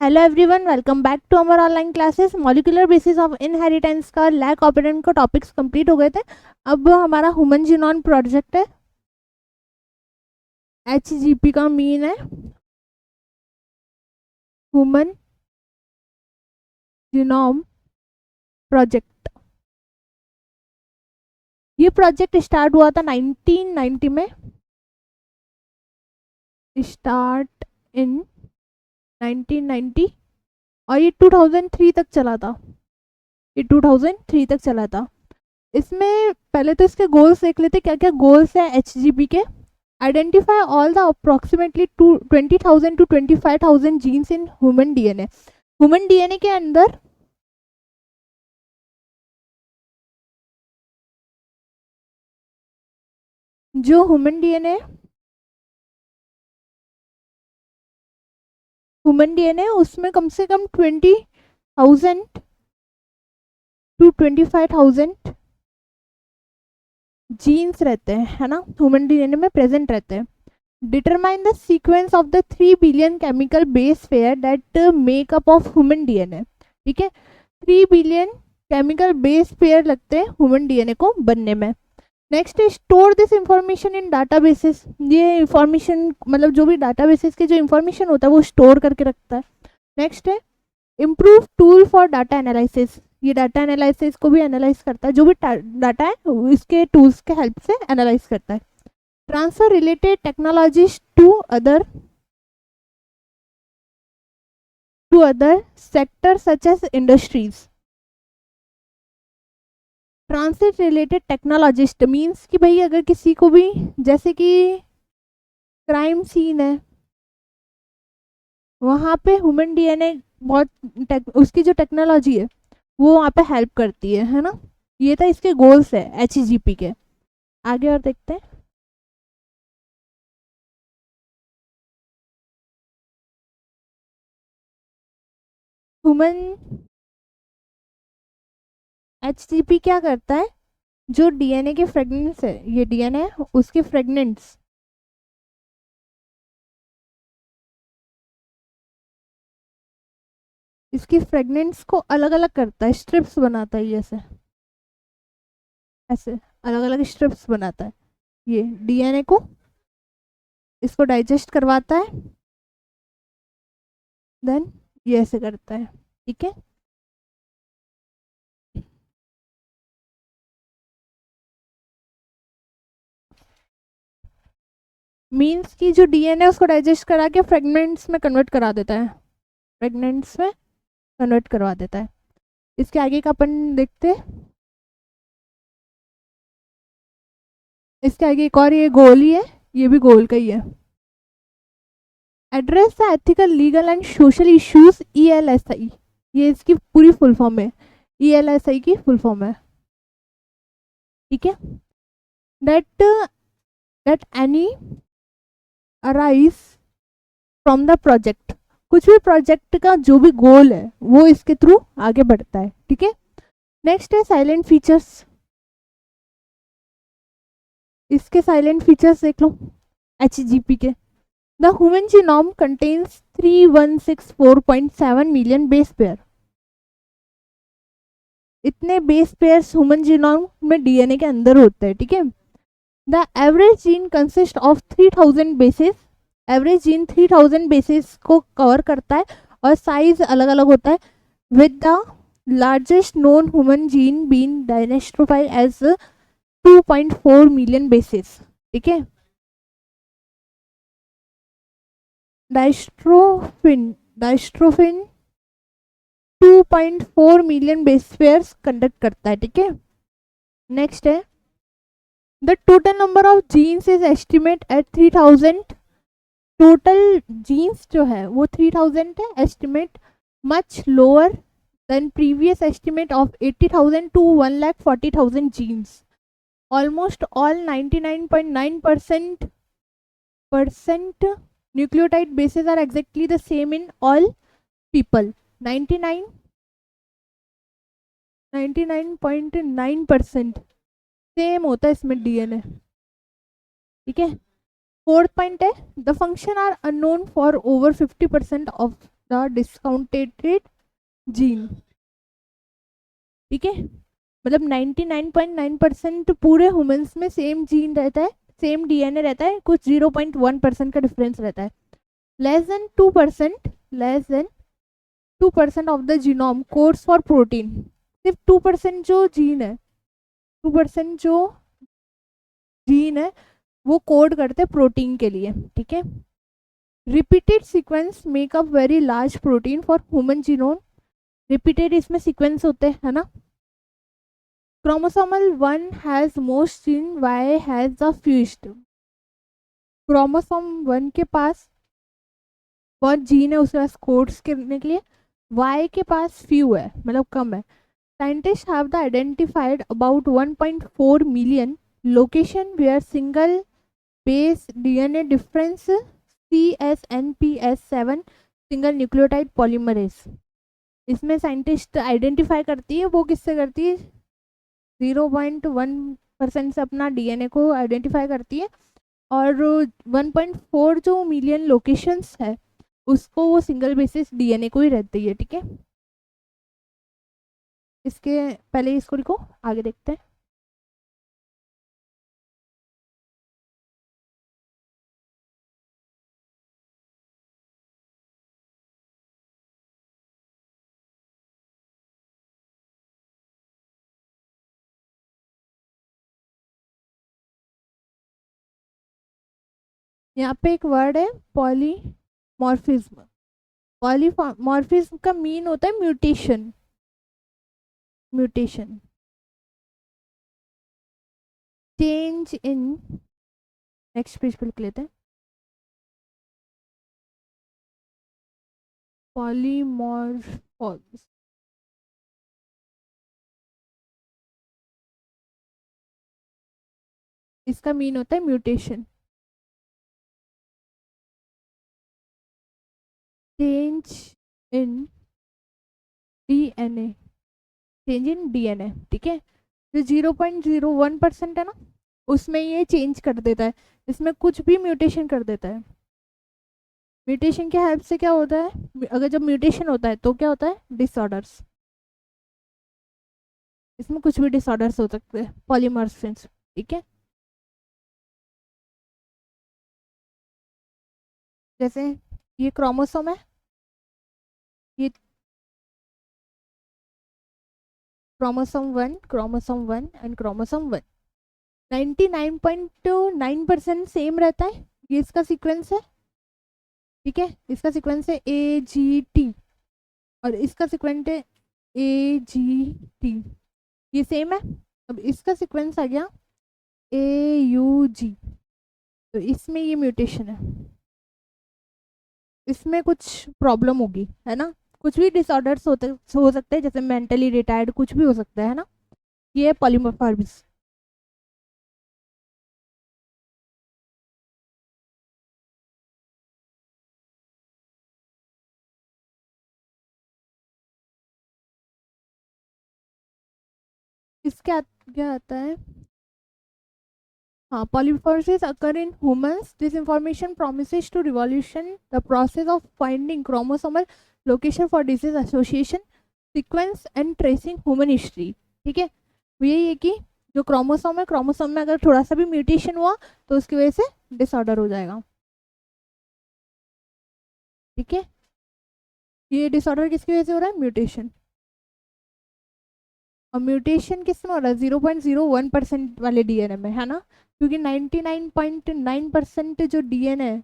Hello everyone, welcome back to our online classes. Molecular basis of inheritance का lac operon का topics complete हो गए थे। अब हमारा ह्यूमन जीनोम प्रोजेक्ट है, HGP का मीन है ह्यूमन जीनोम प्रोजेक्ट। ये प्रोजेक्ट स्टार्ट हुआ था 1990 में, स्टार्ट इन 1990 और ये 2003 तक चला था। ये 2003 तक चला था। इसमें पहले तो इसके गोल्स देख लेते, क्या क्या गोल्स है HGP के। Identify all the approximately 20,000 to 25,000 genes in human DNA। Human DNA के अंदर जो ह्यूमन DNA उसमें कम से कम 20,000 to 25,000 जीन्स रहते हैं, है ना, ह्यूमन DNA में प्रेजेंट रहते हैं। Determine the sequence of the 3 billion chemical base pair that makeup of human DNA। ठीक है, 3 बिलियन केमिकल बेस पेयर लगते हैं ह्यूमन DNA को बनने में। नेक्स्ट है store this information in databases. ये इंफॉर्मेशन मतलब जो भी डाटाबेसेस के जो इंफॉर्मेशन होता है वो स्टोर करके रखता है। नेक्स्ट है improve tool for data analysis. ये डाटा एनालिसिस को भी एनालाइज करता है, जो भी डाटा है इसके टूल्स के हेल्प से एनालाइज करता है। Transfer related technologies to other sector such as industries. Transit related technologist means कि भाई अगर किसी को भी, जैसे कि क्राइम सीन है वहाँ पे ह्यूमन DNA बहुत उसकी जो टेक्नोलॉजी है वो वहाँ पे हेल्प करती है ना। ये था इसके गोल्स है HGP के। आगे और देखते हैं। ह्यूमन HGP क्या करता है, जो DNA के फ्रेगमेंट्स है, ये DNA है उसके फ्रेगमेंट्स इसकी फ्रेगमेंट्स को अलग अलग करता है, स्ट्रिप्स बनाता है, ऐसे ऐसे अलग अलग स्ट्रिप्स बनाता है। ये DNA को इसको डाइजेस्ट करवाता है, देन ये ऐसे करता है। ठीक है, मीन्स की जो DNA उसको डाइजेस्ट करा के फ्रेगमेंट्स में कन्वर्ट करा देता है, फ्रेगमेंट्स में कन्वर्ट करवा देता है। इसके आगे का अपन देखते हैं। इसके आगे एक और ये गोल ही है, ये भी गोल का ही है। Address the ethical legal and social issues ELSI। ये इसकी पूरी फुल फॉर्म है, ELSI की फुल फॉर्म है। ठीक है, that any arise from the project. कुछ भी प्रोजेक्ट का जो भी गोल है वो इसके थ्रू आगे बढ़ता है। ठीक है, नेक्स्ट है साइलेंट फीचर्स। इसके साइलेंट फीचर्स देख लो HGP के। The human genome contains 3164.7 million base pair. इतने बेस पेयर्स ह्यूमन जीनोम में DNA के अंदर होते हैं। ठीक है, the average gene consist of 3000 bases. Average gene 3000 bases को कवर करता है और साइज अलग अलग होता है, with the largest known human gene being dystrophin as 2.4 million bases. ठीक है, dystrophin 2.4 million base pairs conduct करता है। ठीक है, नेक्स्ट है the total number of genes is estimate at 3000। Total genes जो है वो 3000 है, estimate much lower than previous estimate of 80,000 to 1,40,000 genes. Almost all 99.9% nucleotide bases are exactly the same in all people। 99.9% same होता है इसमें DNA। ठीक है, fourth point है the function are unknown for over 50% of the discounted gene, ठीक है। मतलब 99.9% पूरे ह्यूमंस में सेम जीन रहता है, सेम डीएनए रहता है, कुछ 0.1% का डिफरेंस रहता है। Less than 2% of the genome codes for protein. सिर्फ 2% जो जीन है, 2% जो जीन है वो कोड करते हैं प्रोटीन के लिए, ठीक है। Repeated sequence make up very large protein for human genome. Repeated इसमें सीक्वेंस होते हैं, है ना। Chromosomal 1 has most gene, Y has the fewest. Chromosome 1 के पास बहुत जीन है उसके पास कोड्स करने के लिए, वाई के पास फ्यू है, मतलब कम है। Scientists have identified about 1.4 million location where single base DNA difference CSNPS7 single nucleotide polymerase। इसमें साइंटिस्ट आइडेंटिफाई करती है, वो किससे करती है, 0.1% से अपना डीएनए को आइडेंटिफाई करती है, और 1.4 जो मिलियन लोकेशंस है उसको वो सिंगल बेसिस डीएनए को ही रहती है, ठीक है। इसके पहले इसको लिखो, आगे देखते हैं। यहाँ पे एक वर्ड है पॉलीमॉर्फिज्म। पॉलीमॉर्फिज्म का मीन होता है mutation, mutation, change in, next page पे लिख लेते हैं, पॉलीमॉर्फोस। इसका मीन होता है mutation, change in DNA, change in DNA, ठीक है। जो 0.01% है ना, उसमें ये चेंज कर देता है, इसमें कुछ भी म्यूटेशन कर देता है। म्यूटेशन के हेल्प से क्या होता है, अगर जब म्यूटेशन होता है तो क्या होता है, डिसऑर्डर्स। इसमें कुछ भी डिसऑर्डर्स हो सकते हैं, पॉलीमॉर्फिज्म, ठीक है। जैसे ये क्रोमोसोम है, ये क्रोमोसोम 1 एंड क्रोमोसोम 1 99.9% सेम रहता है। ये इसका सीक्वेंस है, ठीक है। इसका सीक्वेंस है AGT और इसका सीक्वेंस है AGT, ये सेम है। अब इसका सीक्वेंस आ गया AUG, तो इसमें ये म्यूटेशन है, इसमें कुछ प्रॉब्लम होगी, है ना। कुछ भी डिसऑर्डर्स हो सकते हैं, जैसे मेंटली रिटायर्ड, कुछ भी हो सकता है ना। ये है पॉलीमॉर्फिज्म। इसके क्या आता है, हाँ, polyphosis occur in humans. This information promises to revolution the process of finding chromosomal location for disease association, sequence and tracing human history, ठीक है। यही है कि जो क्रोमोसोम है, क्रोमोसोम में अगर थोड़ा सा भी म्यूटेशन हुआ तो उसकी वजह से डिसऑर्डर हो जाएगा, ठीक है। ये डिसऑर्डर किसकी वजह से हो रहा है, म्यूटेशन। और म्यूटेशन किस में हो रहा है, 0.01% वाले डीएनए में, है ना, क्योंकि 99.9% जो डीएनए है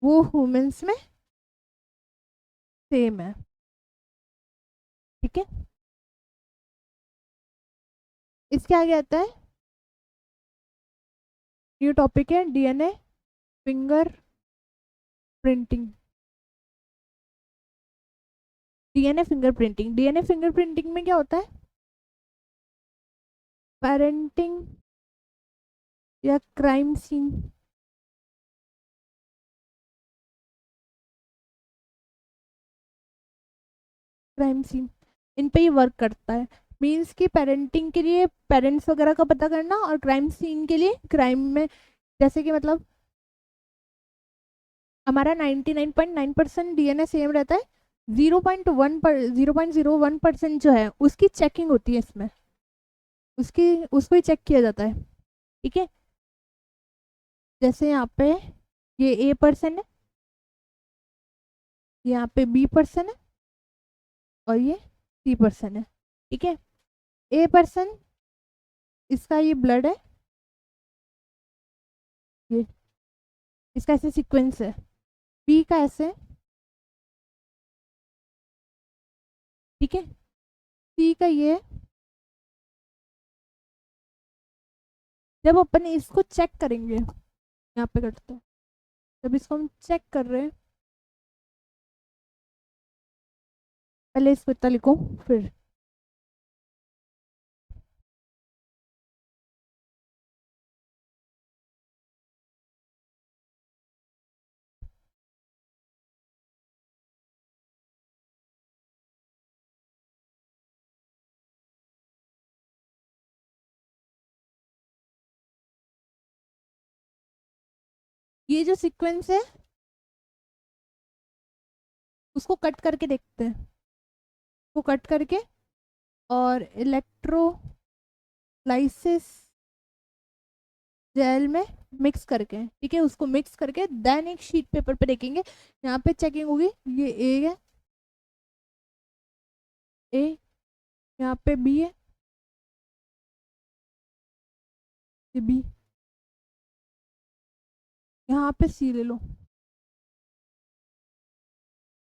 वो ह्यूमंस में सेम है, ठीक है। इसके आगे आता है न्यू टॉपिक है DNA finger printing. DNA fingerprinting, DNA fingerprinting में क्या होता है, पेरेंटिंग या क्राइम सीन, क्राइम सीन, इन पे ही वर्क करता है। मीन्स कि पेरेंटिंग के लिए पेरेंट्स वगैरह का पता करना, और क्राइम सीन के लिए क्राइम में, जैसे कि मतलब हमारा 99.9% डीएनए सेम रहता है, 0.01% जो है उसकी चेकिंग होती है इसमें, उसको ही चेक किया जाता है। ठीक है, जैसे यहाँ पे ये ए पर्सन है, यहाँ पे बी पर्सन है, और ये सी पर्सन है। ठीक है, ए पर्सन, इसका ये ब्लड है, ये इसका ऐसे सीक्वेंस है, बी का ऐसे, ठीक है, सी का ये। जब अपन इसको चेक करेंगे, यहाँ पे करते हैं, जब इसको हम चेक कर रहे हैं, पहले इसको इतना लिखो, फिर ये जो सीक्वेंस है उसको कट करके देखते हैं, उसको कट करके और इलेक्ट्रोलाइसिस जेल में मिक्स करके, ठीक है, उसको मिक्स करके देन एक शीट पेपर पे देखेंगे, यहाँ पे चेकिंग होगी, ये ए है, ए, यहाँ पे बी है, ये बी, यहाँ पे सी ले लो।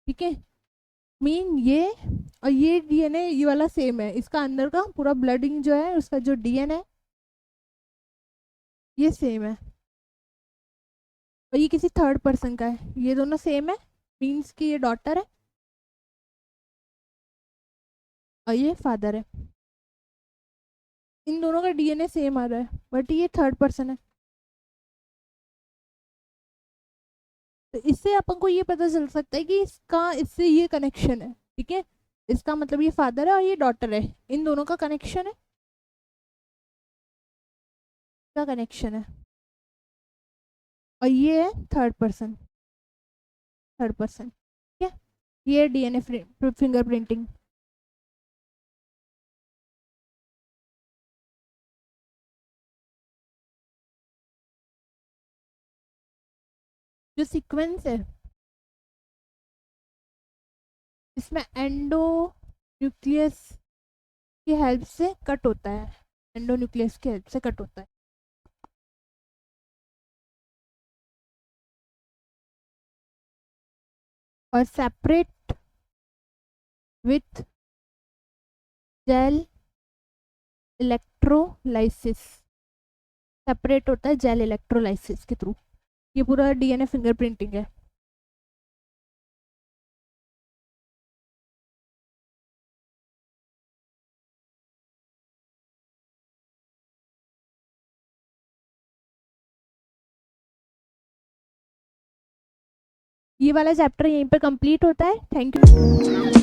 ठीक है, मीन ये और ये डीएनए ये वाला सेम है, इसका अंदर का पूरा ब्लडिंग जो है उसका जो डीएनए है ये सेम है, और ये किसी थर्ड पर्सन का है, ये दोनों सेम है, मीन्स कि ये डॉटर है और ये फादर है। इन दोनों का डीएनए सेम आ रहा है बट ये थर्ड पर्सन है। तो इससे अपन को ये पता चल सकता है कि इसका इससे ये कनेक्शन है। ठीक है, इसका मतलब ये फादर है और ये डॉटर है, इन दोनों का कनेक्शन है, का कनेक्शन है, और ये है थर्ड पर्सन, थर्ड पर्सन। ठीक है, ये डीएनए फिंगरप्रिंटिंग। जो सीक्वेंस है इसमें एंडो न्यूक्लियस की हेल्प से कट होता है, एंडो न्यूक्लियस की हेल्प से कट होता है। और separate with gel electrolysis, separate होता है जेल इलेक्ट्रोलाइसिस के थ्रू। ये पूरा डीएनए फिंगरप्रिंटिंग है। ये वाला चैप्टर यहीं पे कंप्लीट होता है। Thank you.